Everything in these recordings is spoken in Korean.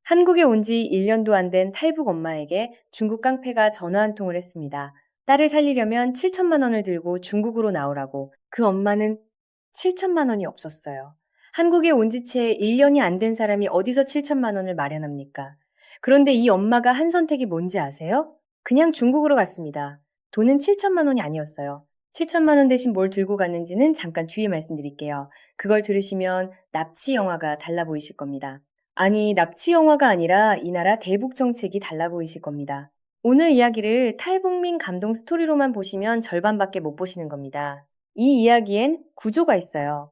한국에 온 지 1년도 안 된 탈북 엄마에게 중국 깡패가 전화 한 통을 했습니다. 딸을 살리려면 7천만 원을 들고 중국으로 나오라고. 그 엄마는 7천만 원이 없었어요. 한국에 온 지 채 1년이 안 된 사람이 어디서 7천만 원을 마련합니까? 그런데 이 엄마가 한 선택이 뭔지 아세요? 그냥 중국으로 갔습니다. 돈은 7천만 원이 아니었어요. 7천만 원 대신 뭘 들고 갔는지는 잠깐 뒤에 말씀드릴게요. 그걸 들으시면 납치 영화가 달라 보이실 겁니다. 아니, 납치 영화가 아니라 이 나라 대북 정책이 달라 보이실 겁니다. 오늘 이야기를 탈북민 감동 스토리로만 보시면 절반밖에 못 보시는 겁니다. 이 이야기엔 구조가 있어요.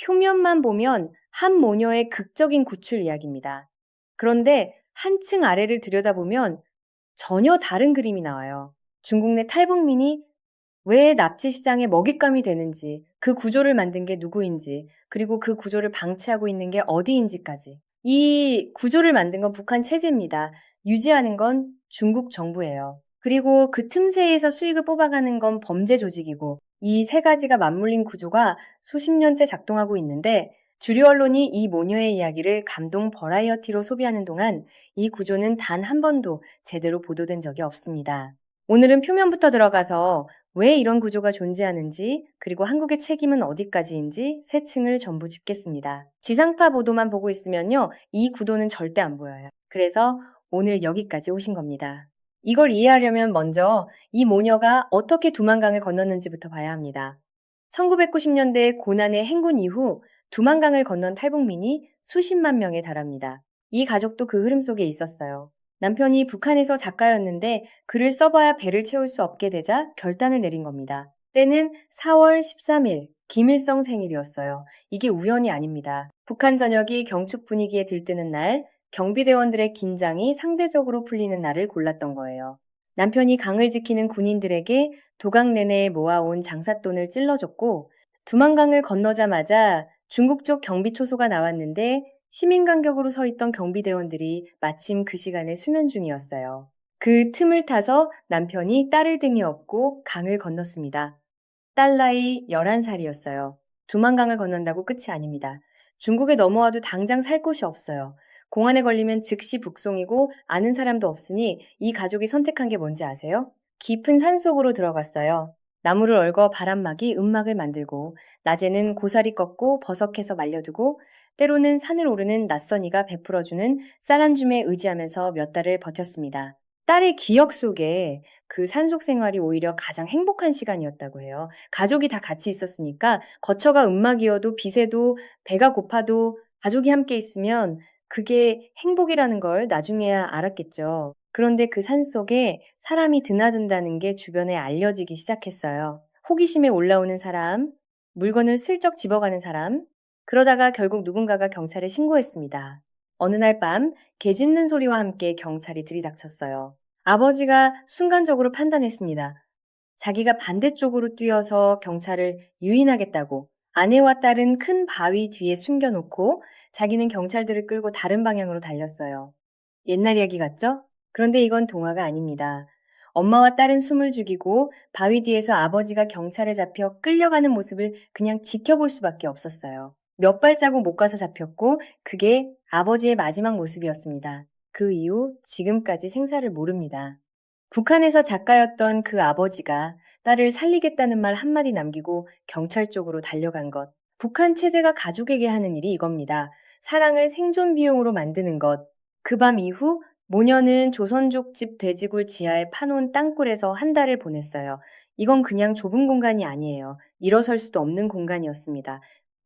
표면만 보면 한 모녀의 극적인 구출 이야기입니다. 그런데 한층 아래를 들여다보면 전혀 다른 그림이 나와요. 중국 내 탈북민이 왜 납치 시장의 먹잇감이 되는지, 그 구조를 만든 게 누구인지, 그리고 그 구조를 방치하고 있는 게 어디인지까지. 이 구조를 만든 건 북한 체제입니다. 유지하는 건 중국 정부예요. 그리고 그 틈새에서 수익을 뽑아가는 건 범죄 조직이고, 이 세 가지가 맞물린 구조가 수십 년째 작동하고 있는데, 주류 언론이 이 모녀의 이야기를 감동 버라이어티로 소비하는 동안 이 구조는 단 한 번도 제대로 보도된 적이 없습니다. 오늘은 표면부터 들어가서 왜 이런 구조가 존재하는지, 그리고 한국의 책임은 어디까지인지 세 층을 전부 짚겠습니다. 지상파 보도만 보고 있으면요, 이 구도는 절대 안 보여요. 그래서 오늘 여기까지 오신 겁니다. 이걸 이해하려면 먼저 이 모녀가 어떻게 두만강을 건넜는지부터 봐야 합니다. 1990년대 고난의 행군 이후 두만강을 건넌 탈북민이 수십만 명에 달합니다. 이 가족도 그 흐름 속에 있었어요. 남편이 북한에서 작가였는데 글을 써봐야 배를 채울 수 없게 되자 결단을 내린 겁니다. 때는 4월 13일, 김일성 생일이었어요. 이게 우연이 아닙니다. 북한 전역이 경축 분위기에 들뜨는 날, 경비대원들의 긴장이 상대적으로 풀리는 날을 골랐던 거예요. 남편이 강을 지키는 군인들에게 도강 내내 모아온 장삿돈을 찔러줬고, 두만강을 건너자마자 중국 쪽 경비 초소가 나왔는데 시민 간격으로 서 있던 경비대원들이 마침 그 시간에 수면 중이었어요. 그 틈을 타서 남편이 딸을 등에 업고 강을 건넜습니다. 딸 나이 11살이었어요. 두만강을 건넌다고 끝이 아닙니다. 중국에 넘어와도 당장 살 곳이 없어요. 공안에 걸리면 즉시 북송이고 아는 사람도 없으니 이 가족이 선택한 게 뭔지 아세요? 깊은 산속으로 들어갔어요. 나무를 얽어 바람막이 음막을 만들고 낮에는 고사리 꺾고 버석해서 말려두고 때로는 산을 오르는 낯선이가 베풀어주는 쌀 한 줌에 의지하면서 몇 달을 버텼습니다. 딸의 기억 속에 그 산속 생활이 오히려 가장 행복한 시간이었다고 해요. 가족이 다 같이 있었으니까 거처가 음막이어도 빗에도 배가 고파도 가족이 함께 있으면 그게 행복이라는 걸 나중에야 알았겠죠. 그런데 그 산속에 사람이 드나든다는 게 주변에 알려지기 시작했어요. 호기심에 올라오는 사람, 물건을 슬쩍 집어가는 사람, 그러다가 결국 누군가가 경찰에 신고했습니다. 어느 날 밤, 개 짖는 소리와 함께 경찰이 들이닥쳤어요. 아버지가 순간적으로 판단했습니다. 자기가 반대쪽으로 뛰어서 경찰을 유인하겠다고 아내와 딸은 큰 바위 뒤에 숨겨놓고 자기는 경찰들을 끌고 다른 방향으로 달렸어요. 옛날 이야기 같죠? 그런데 이건 동화가 아닙니다. 엄마와 딸은 숨을 죽이고 바위 뒤에서 아버지가 경찰에 잡혀 끌려가는 모습을 그냥 지켜볼 수밖에 없었어요. 몇 발자국 못 가서 잡혔고 그게 아버지의 마지막 모습이었습니다. 그 이후 지금까지 생사를 모릅니다. 북한에서 작가였던 그 아버지가 딸을 살리겠다는 말 한마디 남기고 경찰 쪽으로 달려간 것. 북한 체제가 가족에게 하는 일이 이겁니다. 사랑을 생존 비용으로 만드는 것. 그 밤 이후 모녀는 조선족 집 돼지굴 지하에 파놓은 땅굴에서 한 달을 보냈어요. 이건 그냥 좁은 공간이 아니에요. 일어설 수도 없는 공간이었습니다.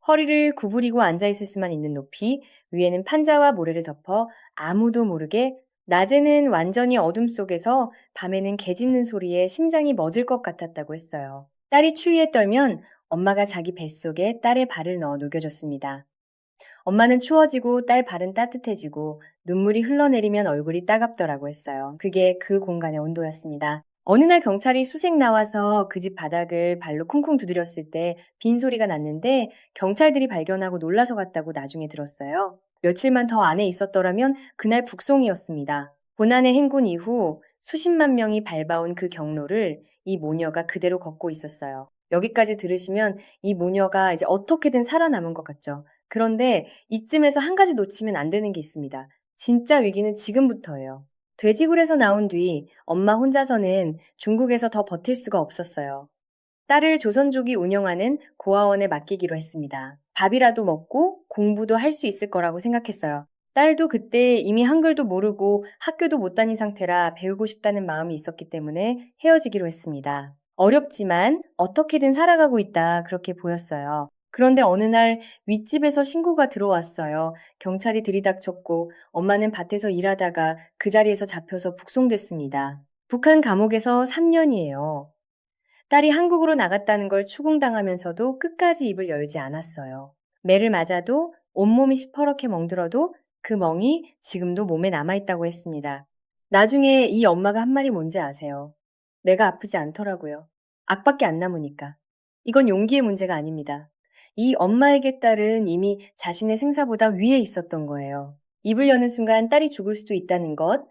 허리를 구부리고 앉아있을 수만 있는 높이, 위에는 판자와 모래를 덮어 아무도 모르게 낮에는 완전히 어둠 속에서 밤에는 개 짖는 소리에 심장이 멎을 것 같았다고 했어요. 딸이 추위에 떨면 엄마가 자기 뱃속에 딸의 발을 넣어 녹여줬습니다. 엄마는 추워지고 딸 발은 따뜻해지고 눈물이 흘러내리면 얼굴이 따갑더라고 했어요. 그게 그 공간의 온도였습니다. 어느 날 경찰이 수색 나와서 그 집 바닥을 발로 쿵쿵 두드렸을 때 빈소리가 났는데 경찰들이 발견하고 놀라서 갔다고 나중에 들었어요. 며칠만 더 안에 있었더라면 그날 북송이었습니다. 고난의 행군 이후 수십만 명이 밟아온 그 경로를 이 모녀가 그대로 걷고 있었어요. 여기까지 들으시면 이 모녀가 이제 어떻게든 살아남은 것 같죠. 그런데 이쯤에서 한 가지 놓치면 안 되는 게 있습니다. 진짜 위기는 지금부터예요. 돼지굴에서 나온 뒤 엄마 혼자서는 중국에서 더 버틸 수가 없었어요. 딸을 조선족이 운영하는 고아원에 맡기기로 했습니다. 밥이라도 먹고 공부도 할 수 있을 거라고 생각했어요. 딸도 그때 이미 한글도 모르고 학교도 못 다닌 상태라 배우고 싶다는 마음이 있었기 때문에 헤어지기로 했습니다. 어렵지만 어떻게든 살아가고 있다 그렇게 보였어요. 그런데 어느 날 윗집에서 신고가 들어왔어요. 경찰이 들이닥쳤고 엄마는 밭에서 일하다가 그 자리에서 잡혀서 북송됐습니다. 북한 감옥에서 3년이에요. 딸이 한국으로 나갔다는 걸 추궁당하면서도 끝까지 입을 열지 않았어요. 매를 맞아도 온몸이 시퍼렇게 멍들어도 그 멍이 지금도 몸에 남아있다고 했습니다. 나중에 이 엄마가 한 말이 뭔지 아세요? 내가 아프지 않더라고요. 악밖에 안 남으니까. 이건 용기의 문제가 아닙니다. 이 엄마에게 딸은 이미 자신의 생사보다 위에 있었던 거예요. 입을 여는 순간 딸이 죽을 수도 있다는 것,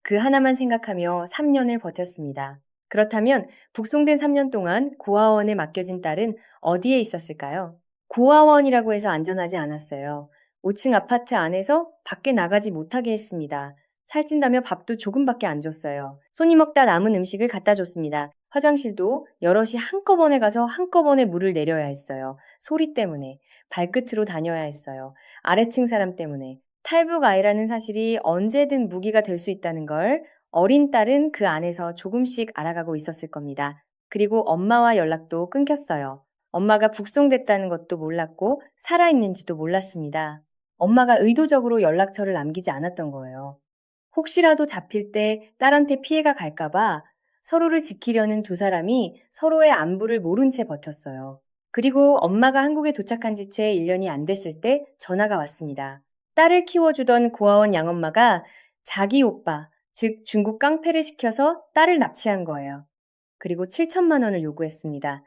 그 하나만 생각하며 3년을 버텼습니다. 그렇다면 북송된 3년 동안 고아원에 맡겨진 딸은 어디에 있었을까요? 고아원이라고 해서 안전하지 않았어요. 5층 아파트 안에서 밖에 나가지 못하게 했습니다. 살찐다며 밥도 조금밖에 안 줬어요. 손이 먹다 남은 음식을 갖다 줬습니다. 화장실도 여럿이 한꺼번에 가서 한꺼번에 물을 내려야 했어요. 소리 때문에. 발끝으로 다녀야 했어요. 아래층 사람 때문에. 탈북 아이라는 사실이 언제든 무기가 될 수 있다는 걸 어린 딸은 그 안에서 조금씩 알아가고 있었을 겁니다. 그리고 엄마와 연락도 끊겼어요. 엄마가 북송됐다는 것도 몰랐고 살아있는지도 몰랐습니다. 엄마가 의도적으로 연락처를 남기지 않았던 거예요. 혹시라도 잡힐 때 딸한테 피해가 갈까봐 서로를 지키려는 두 사람이 서로의 안부를 모른 채 버텼어요. 그리고 엄마가 한국에 도착한 지 채 1년이 안 됐을 때 전화가 왔습니다. 딸을 키워주던 고아원 양엄마가 자기 오빠, 즉 중국 깡패를 시켜서 딸을 납치한 거예요. 그리고 7천만 원을 요구했습니다.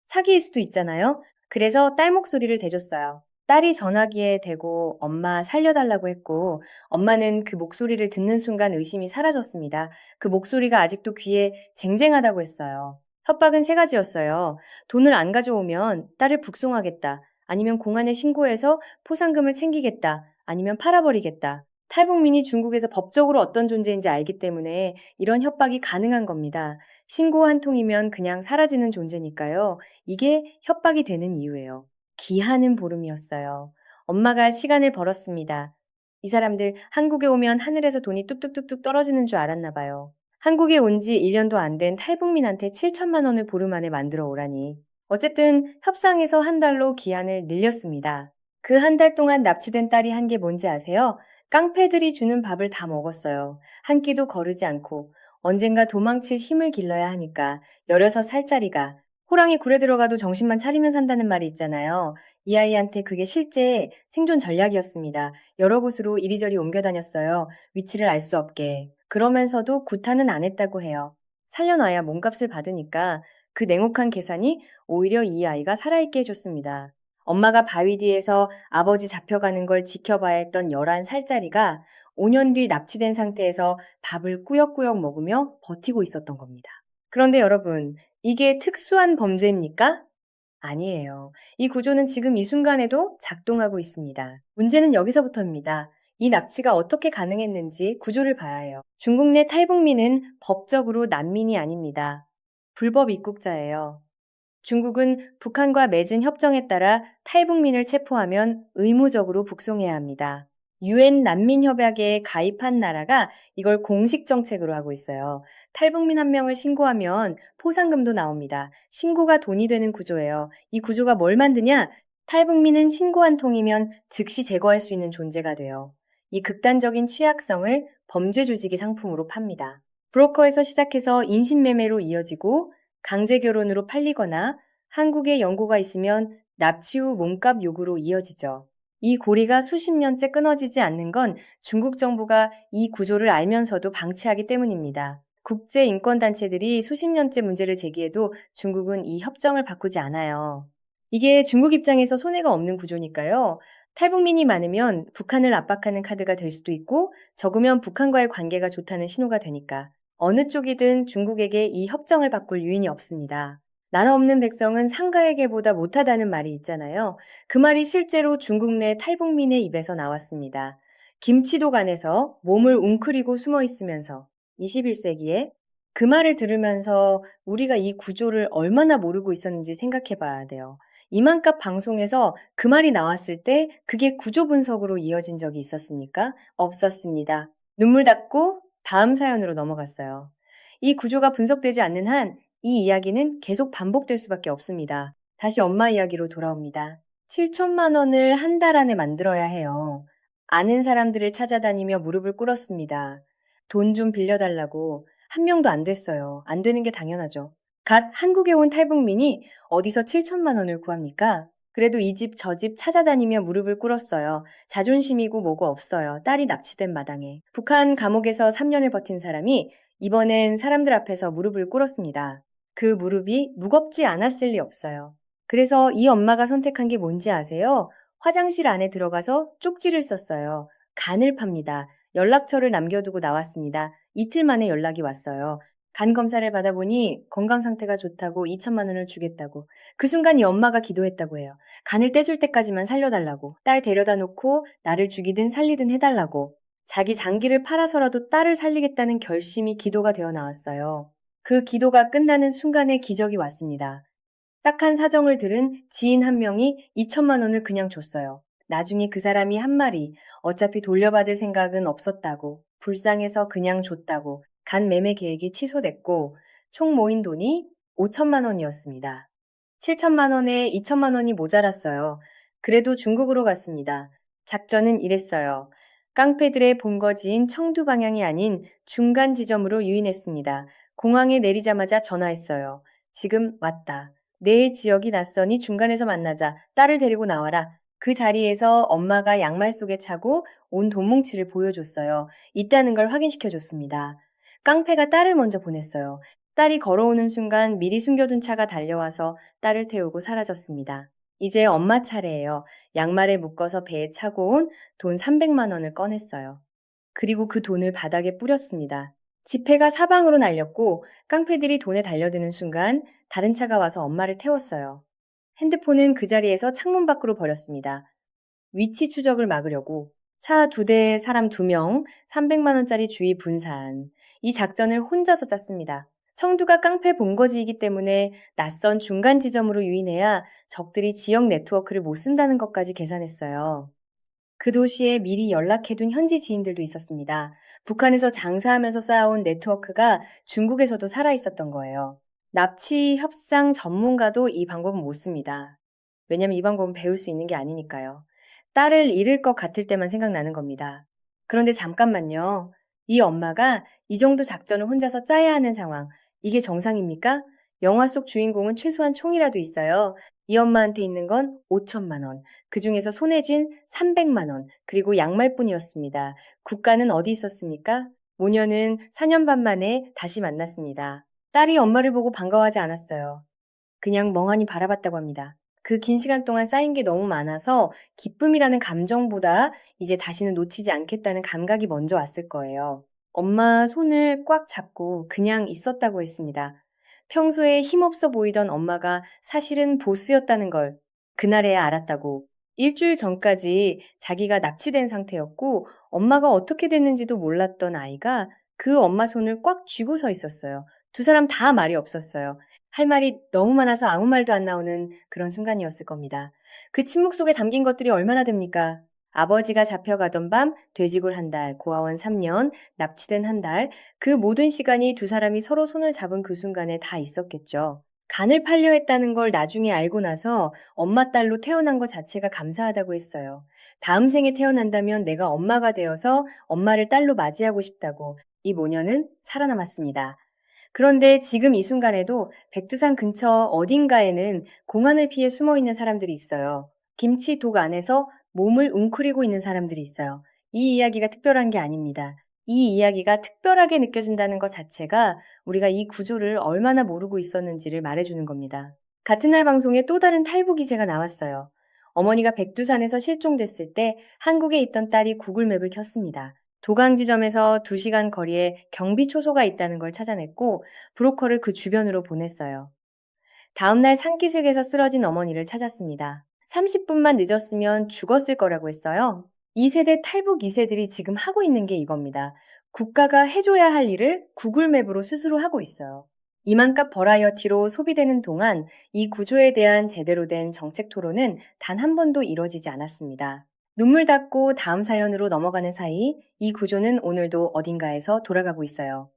사기일 수도 있잖아요. 그래서 딸 목소리를 대줬어요. 딸이 전화기에 대고 엄마 살려달라고 했고 엄마는 그 목소리를 듣는 순간 의심이 사라졌습니다. 그 목소리가 아직도 귀에 쟁쟁하다고 했어요. 협박은 세 가지였어요. 돈을 안 가져오면 딸을 북송하겠다. 아니면 공안에 신고해서 포상금을 챙기겠다. 아니면 팔아버리겠다. 탈북민이 중국에서 법적으로 어떤 존재인지 알기 때문에 이런 협박이 가능한 겁니다. 신고 한 통이면 그냥 사라지는 존재니까요. 이게 협박이 되는 이유예요. 기한은 보름이었어요. 엄마가 시간을 벌었습니다. 이 사람들 한국에 오면 하늘에서 돈이 뚝뚝뚝뚝 떨어지는 줄 알았나 봐요. 한국에 온 지 1년도 안 된 탈북민한테 7천만 원을 보름 안에 만들어 오라니. 어쨌든 협상에서 한 달로 기한을 늘렸습니다. 그 한 달 동안 납치된 딸이 한 게 뭔지 아세요? 깡패들이 주는 밥을 다 먹었어요. 한 끼도 거르지 않고 언젠가 도망칠 힘을 길러야 하니까 16살짜리가 호랑이 굴에 들어가도 정신만 차리면 산다는 말이 있잖아요. 이 아이한테 그게 실제 생존 전략이었습니다. 여러 곳으로 이리저리 옮겨 다녔어요. 위치를 알 수 없게. 그러면서도 구타는 안 했다고 해요. 살려놔야 몸값을 받으니까 그 냉혹한 계산이 오히려 이 아이가 살아있게 해줬습니다. 엄마가 바위 뒤에서 아버지 잡혀가는 걸 지켜봐야 했던 11살짜리가 5년 뒤 납치된 상태에서 밥을 꾸역꾸역 먹으며 버티고 있었던 겁니다. 그런데 여러분, 이게 특수한 범죄입니까? 아니에요. 이 구조는 지금 이 순간에도 작동하고 있습니다. 문제는 여기서부터입니다. 이 납치가 어떻게 가능했는지 구조를 봐야 해요. 중국 내 탈북민은 법적으로 난민이 아닙니다. 불법 입국자예요. 중국은 북한과 맺은 협정에 따라 탈북민을 체포하면 의무적으로 북송해야 합니다. 유엔 난민협약에 가입한 나라가 이걸 공식 정책으로 하고 있어요. 탈북민 한 명을 신고하면 포상금도 나옵니다. 신고가 돈이 되는 구조예요. 이 구조가 뭘 만드냐? 탈북민은 신고 한 통이면 즉시 제거할 수 있는 존재가 돼요. 이 극단적인 취약성을 범죄 조직이 상품으로 팝니다. 브로커에서 시작해서 인신매매로 이어지고 강제 결혼으로 팔리거나 한국에 연고가 있으면 납치 후 몸값 요구로 이어지죠. 이 고리가 수십 년째 끊어지지 않는 건 중국 정부가 이 구조를 알면서도 방치하기 때문입니다. 국제인권단체들이 수십 년째 문제를 제기해도 중국은 이 협정을 바꾸지 않아요. 이게 중국 입장에서 손해가 없는 구조니까요. 탈북민이 많으면 북한을 압박하는 카드가 될 수도 있고 적으면 북한과의 관계가 좋다는 신호가 되니까 어느 쪽이든 중국에게 이 협정을 바꿀 유인이 없습니다. 나라 없는 백성은 상가의 개보다 못하다는 말이 있잖아요. 그 말이 실제로 중국 내 탈북민의 입에서 나왔습니다. 김치독 안에서 몸을 웅크리고 숨어 있으면서 21세기에 그 말을 들으면서 우리가 이 구조를 얼마나 모르고 있었는지 생각해 봐야 돼요. 이만값 방송에서 그 말이 나왔을 때 그게 구조 분석으로 이어진 적이 있었습니까? 없었습니다. 눈물 닦고 다음 사연으로 넘어갔어요. 이 구조가 분석되지 않는 한 이 이야기는 계속 반복될 수밖에 없습니다. 다시 엄마 이야기로 돌아옵니다. 7천만 원을 한 달 안에 만들어야 해요. 아는 사람들을 찾아다니며 무릎을 꿇었습니다. 돈 좀 빌려달라고. 한 명도 안 됐어요. 안 되는 게 당연하죠. 갓 한국에 온 탈북민이 어디서 7천만 원을 구합니까? 그래도 이 집 저 집 찾아다니며 무릎을 꿇었어요. 자존심이고 뭐고 없어요. 딸이 납치된 마당에. 북한 감옥에서 3년을 버틴 사람이 이번엔 사람들 앞에서 무릎을 꿇었습니다. 그 무릎이 무겁지 않았을 리 없어요. 그래서 이 엄마가 선택한 게 뭔지 아세요? 화장실 안에 들어가서 쪽지를 썼어요. 간을 팝니다. 연락처를 남겨두고 나왔습니다. 이틀 만에 연락이 왔어요. 간 검사를 받아보니 건강 상태가 좋다고 2천만 원을 주겠다고. 그 순간 이 엄마가 기도했다고 해요. 간을 떼줄 때까지만 살려달라고. 딸 데려다 놓고 나를 죽이든 살리든 해달라고. 자기 장기를 팔아서라도 딸을 살리겠다는 결심이 기도가 되어 나왔어요. 그 기도가 끝나는 순간에 기적이 왔습니다. 딱한 사정을 들은 지인 한 명이 2천만 원을 그냥 줬어요. 나중에 그 사람이 한 말이 어차피 돌려받을 생각은 없었다고, 불쌍해서 그냥 줬다고, 간 매매 계획이 취소됐고, 총 모인 돈이 5천만 원이었습니다. 7천만 원에 2천만 원이 모자랐어요. 그래도 중국으로 갔습니다. 작전은 이랬어요. 깡패들의 본거지인 청두 방향이 아닌 중간 지점으로 유인했습니다. 공항에 내리자마자 전화했어요. 지금 왔다. 내 지역이 낯서니 중간에서 만나자. 딸을 데리고 나와라. 그 자리에서 엄마가 양말 속에 차고 온 돈뭉치를 보여줬어요. 있다는 걸 확인시켜줬습니다. 깡패가 딸을 먼저 보냈어요. 딸이 걸어오는 순간 미리 숨겨둔 차가 달려와서 딸을 태우고 사라졌습니다. 이제 엄마 차례예요. 양말에 묶어서 배에 차고 온 돈 300만 원을 꺼냈어요. 그리고 그 돈을 바닥에 뿌렸습니다. 지폐가 사방으로 날렸고 깡패들이 돈에 달려드는 순간 다른 차가 와서 엄마를 태웠어요. 핸드폰은 그 자리에서 창문 밖으로 버렸습니다. 위치 추적을 막으려고 차 2대에 사람 2명, 300만 원짜리 주의 분산. 이 작전을 혼자서 짰습니다. 청두가 깡패 본거지이기 때문에 낯선 중간 지점으로 유인해야 적들이 지역 네트워크를 못 쓴다는 것까지 계산했어요. 그 도시에 미리 연락해둔 현지 지인들도 있었습니다. 북한에서 장사하면서 쌓아온 네트워크가 중국에서도 살아있었던 거예요. 납치 협상 전문가도 이 방법은 못 씁니다. 왜냐면 이 방법은 배울 수 있는 게 아니니까요. 딸을 잃을 것 같을 때만 생각나는 겁니다. 그런데 잠깐만요. 이 엄마가 이 정도 작전을 혼자서 짜야 하는 상황, 이게 정상입니까? 영화 속 주인공은 최소한 총이라도 있어요. 이 엄마한테 있는 건 5천만 원, 그 중에서 손에 쥔 300만 원, 그리고 양말뿐이었습니다. 국가는 어디 있었습니까? 모녀는 4년 반 만에 다시 만났습니다. 딸이 엄마를 보고 반가워하지 않았어요. 그냥 멍하니 바라봤다고 합니다. 그 긴 시간 동안 쌓인 게 너무 많아서 기쁨이라는 감정보다 이제 다시는 놓치지 않겠다는 감각이 먼저 왔을 거예요. 엄마 손을 꽉 잡고 그냥 있었다고 했습니다. 평소에 힘없어 보이던 엄마가 사실은 보스였다는 걸 그날에야 알았다고. 일주일 전까지 자기가 납치된 상태였고 엄마가 어떻게 됐는지도 몰랐던 아이가 그 엄마 손을 꽉 쥐고 서 있었어요. 두 사람 다 말이 없었어요. 할 말이 너무 많아서 아무 말도 안 나오는 그런 순간이었을 겁니다. 그 침묵 속에 담긴 것들이 얼마나 됩니까? 아버지가 잡혀가던 밤, 돼지굴 한 달, 고아원 3년, 납치된 한 달, 그 모든 시간이 두 사람이 서로 손을 잡은 그 순간에 다 있었겠죠. 간을 팔려 했다는 걸 나중에 알고 나서 엄마 딸로 태어난 것 자체가 감사하다고 했어요. 다음 생에 태어난다면 내가 엄마가 되어서 엄마를 딸로 맞이하고 싶다고 이 모녀는 살아남았습니다. 그런데 지금 이 순간에도 백두산 근처 어딘가에는 공안을 피해 숨어 있는 사람들이 있어요. 김치 독 안에서 몸을 웅크리고 있는 사람들이 있어요. 이 이야기가 특별한 게 아닙니다. 이 이야기가 특별하게 느껴진다는 것 자체가 우리가 이 구조를 얼마나 모르고 있었는지를 말해주는 겁니다. 같은 날 방송에 또 다른 탈북 기세가 나왔어요. 어머니가 백두산에서 실종됐을 때 한국에 있던 딸이 구글맵을 켰습니다. 도강 지점에서 2시간 거리에 경비 초소가 있다는 걸 찾아냈고 브로커를 그 주변으로 보냈어요. 다음날 산기슭에서 쓰러진 어머니를 찾았습니다. 30분만 늦었으면 죽었을 거라고 했어요. 2세대 탈북 2세들이 지금 하고 있는 게 이겁니다. 국가가 해줘야 할 일을 구글 맵으로 스스로 하고 있어요. 이만값 버라이어티로 소비되는 동안 이 구조에 대한 제대로 된 정책 토론은 단 한 번도 이뤄지지 않았습니다. 눈물 닦고 다음 사연으로 넘어가는 사이 이 구조는 오늘도 어딘가에서 돌아가고 있어요.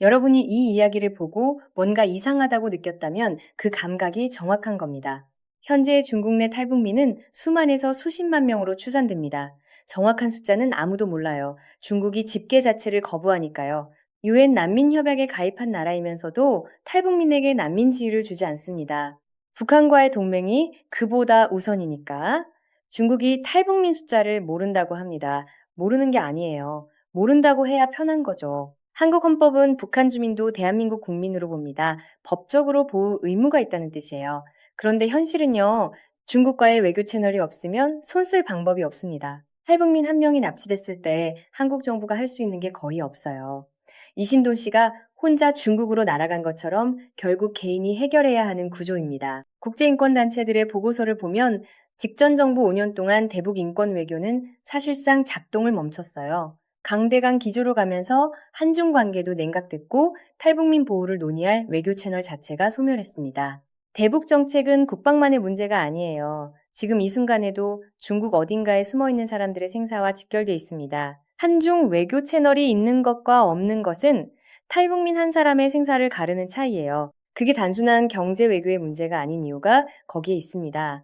여러분이 이 이야기를 보고 뭔가 이상하다고 느꼈다면 그 감각이 정확한 겁니다. 현재 중국 내 탈북민은 수만에서 수십만 명으로 추산됩니다. 정확한 숫자는 아무도 몰라요. 중국이 집계 자체를 거부하니까요. 유엔 난민협약에 가입한 나라이면서도 탈북민에게 난민 지위를 주지 않습니다. 북한과의 동맹이 그보다 우선이니까 중국이 탈북민 숫자를 모른다고 합니다. 모르는 게 아니에요. 모른다고 해야 편한 거죠. 한국 헌법은 북한 주민도 대한민국 국민으로 봅니다. 법적으로 보호 의무가 있다는 뜻이에요. 그런데 현실은요, 중국과의 외교 채널이 없으면 손 쓸 방법이 없습니다. 탈북민 한 명이 납치됐을 때 한국 정부가 할 수 있는 게 거의 없어요. 이신돈 씨가 혼자 중국으로 날아간 것처럼 결국 개인이 해결해야 하는 구조입니다. 국제인권단체들의 보고서를 보면 직전 정부 5년 동안 대북 인권 외교는 사실상 작동을 멈췄어요. 강대강 기조로 가면서 한중 관계도 냉각됐고 탈북민 보호를 논의할 외교 채널 자체가 소멸했습니다. 대북 정책은 국방만의 문제가 아니에요. 지금 이 순간에도 중국 어딘가에 숨어있는 사람들의 생사와 직결돼 있습니다. 한중 외교 채널이 있는 것과 없는 것은 탈북민 한 사람의 생사를 가르는 차이예요. 그게 단순한 경제 외교의 문제가 아닌 이유가 거기에 있습니다.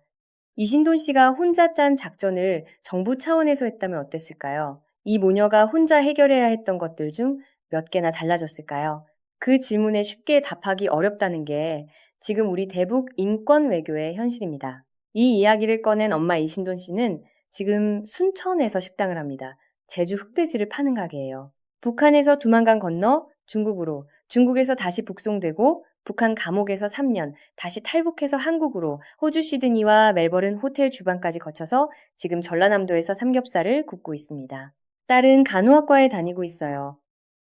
이신돈 씨가 혼자 짠 작전을 정부 차원에서 했다면 어땠을까요? 이 모녀가 혼자 해결해야 했던 것들 중 몇 개나 달라졌을까요? 그 질문에 쉽게 답하기 어렵다는 게 지금 우리 대북 인권 외교의 현실입니다. 이 이야기를 꺼낸 엄마 이신돈 씨는 지금 순천에서 식당을 합니다. 제주 흑돼지를 파는 가게예요. 북한에서 두만강 건너 중국으로, 중국에서 다시 북송되고 북한 감옥에서 3년, 다시 탈북해서 한국으로 호주 시드니와 멜버른 호텔 주방까지 거쳐서 지금 전라남도에서 삼겹살을 굽고 있습니다. 딸은 간호학과에 다니고 있어요.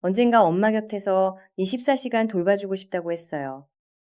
언젠가 엄마 곁에서 24시간 돌봐주고 싶다고 했어요.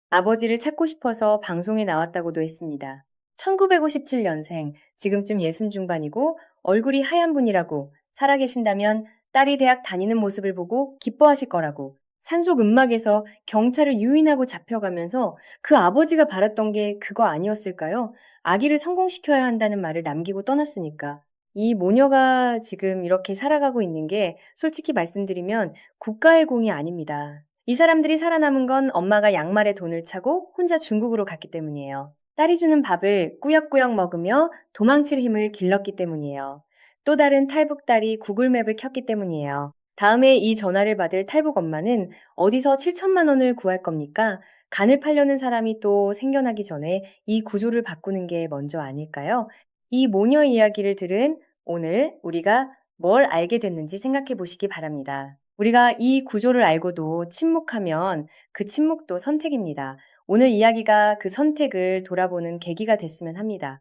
아버지를 찾고 싶어서 방송에 나왔다고도 했습니다. 1957년생, 지금쯤 60 중반이고 얼굴이 하얀 분이라고 살아계신다면 딸이 대학 다니는 모습을 보고 기뻐하실 거라고 산속 음막에서 경찰을 유인하고 잡혀가면서 그 아버지가 바랐던 게 그거 아니었을까요? 아기를 성공시켜야 한다는 말을 남기고 떠났으니까. 이 모녀가 지금 이렇게 살아가고 있는 게 솔직히 말씀드리면 국가의 공이 아닙니다. 이 사람들이 살아남은 건 엄마가 양말에 돈을 차고 혼자 중국으로 갔기 때문이에요. 딸이 주는 밥을 꾸역꾸역 먹으며 도망칠 힘을 길렀기 때문이에요. 또 다른 탈북 딸이 구글맵을 켰기 때문이에요. 다음에 이 전화를 받을 탈북 엄마는 어디서 7천만 원을 구할 겁니까? 간을 팔려는 사람이 또 생겨나기 전에 이 구조를 바꾸는 게 먼저 아닐까요? 이 모녀 이야기를 들은 오늘 우리가 뭘 알게 됐는지 생각해 보시기 바랍니다. 우리가 이 구조를 알고도 침묵하면 그 침묵도 선택입니다. 오늘 이야기가 그 선택을 돌아보는 계기가 됐으면 합니다.